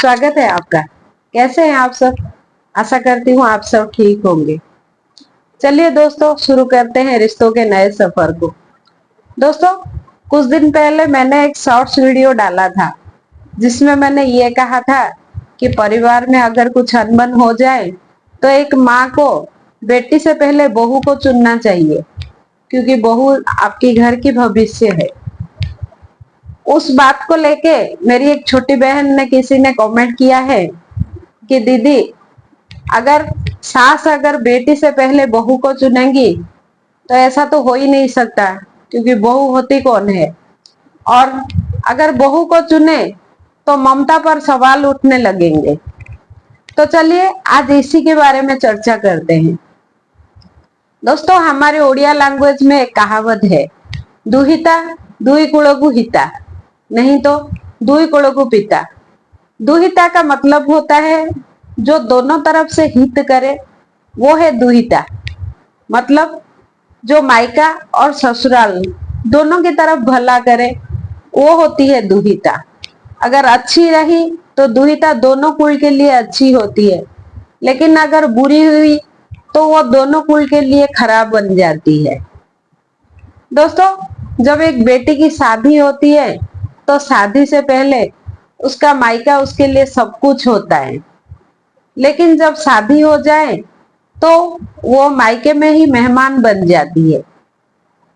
स्वागत है आपका। कैसे हैं आप सब? आशा करती हूँ आप सब ठीक होंगे। चलिए दोस्तों, शुरू करते हैं रिश्तों के नए सफर को। दोस्तों, कुछ दिन पहले मैंने एक शॉर्ट्स वीडियो डाला था जिसमें मैंने ये कहा था कि परिवार में अगर कुछ अनबन हो जाए तो एक माँ को बेटी से पहले बहू को चुनना चाहिए, क्योंकि बहू आपकी घर की भविष्य है। उस बात को लेके मेरी एक छोटी बहन ने किसी ने कमेंट किया है कि दीदी, अगर सास अगर बेटी से पहले बहू को चुनेंगी तो ऐसा तो हो ही नहीं सकता, क्योंकि बहू होती कौन है। और अगर बहू को चुने तो ममता पर सवाल उठने लगेंगे। तो चलिए आज इसी के बारे में चर्चा करते हैं। दोस्तों, हमारे ओडिया लैंग्वेज में एक कहावत है, दुहिता दुई कुलगु हिता, नहीं तो दुई कुलगु पिता। दुहिता का मतलब होता है जो दोनों तरफ से हित करे, वो है दुहिता। मतलब जो मायका और ससुराल दोनों की तरफ भला करे, वो होती है दुहिता। अगर अच्छी रही तो दुहिता दोनों कुल के लिए अच्छी होती है, लेकिन अगर बुरी हुई तो वो दोनों कुल के लिए खराब बन जाती है। दोस्तों, जब एक बेटी की शादी होती है तो शादी से पहले उसका मायका उसके लिए सब कुछ होता है, लेकिन जब शादी हो जाए तो वो मायके में ही मेहमान बन जाती है।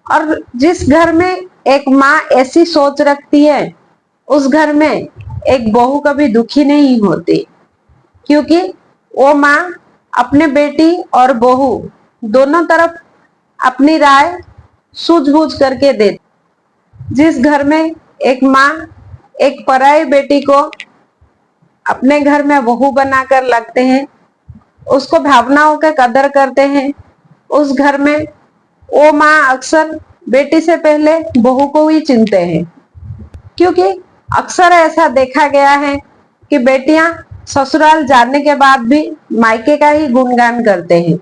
और जिस घर में एक माँ ऐसी सोच रखती है, उस घर में एक बहू कभी दुखी नहीं होती, क्योंकि वो माँ अपने बेटी और बहू दोनों तरफ अपनी राय सूझबूझ करके देती। जिस घर में एक माँ एक पराई बेटी को अपने घर में बहू बनाकर लगते हैं, उसको भावनाओं का कदर करते हैं, उस घर में वो माँ अक्सर बेटी से पहले बहू को ही चुनते हैं। क्योंकि अक्सर ऐसा देखा गया है कि बेटियां ससुराल जाने के बाद भी मायके का ही गुणगान करते हैं।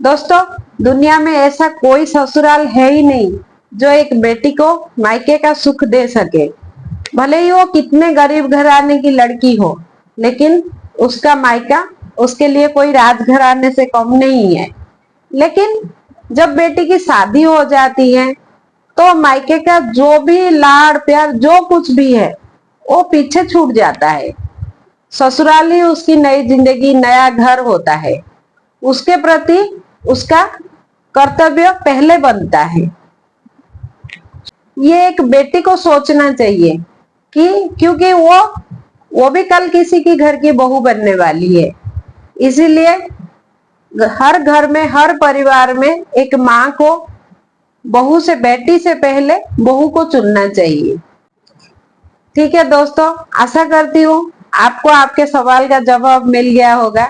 दोस्तों, दुनिया में ऐसा कोई ससुराल है ही नहीं जो एक बेटी को मायके का सुख दे सके। भले ही वो कितने गरीब घराने की लड़की हो, लेकिन उसका मायका उसके लिए कोई राजघराने से कम नहीं है। लेकिन जब बेटी की शादी हो जाती है तो मायके का जो भी लाड़ प्यार जो कुछ भी है वो पीछे छूट जाता है। ससुराल ही उसकी नई जिंदगी, नया घर होता है। उसके प्रति उसका कर्तव्य पहले बनता है। ये एक बेटी को सोचना चाहिए कि क्योंकि वो भी कल किसी की घर की बहू बनने वाली है। इसीलिए हर घर में, हर परिवार में एक माँ को बहू से, बेटी से पहले बहू को चुनना चाहिए। ठीक है दोस्तों, आशा करती हूँ आपको आपके सवाल का जवाब मिल गया होगा।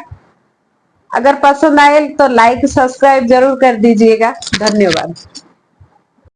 अगर पसंद आए तो लाइक सब्सक्राइब जरूर कर दीजिएगा। धन्यवाद।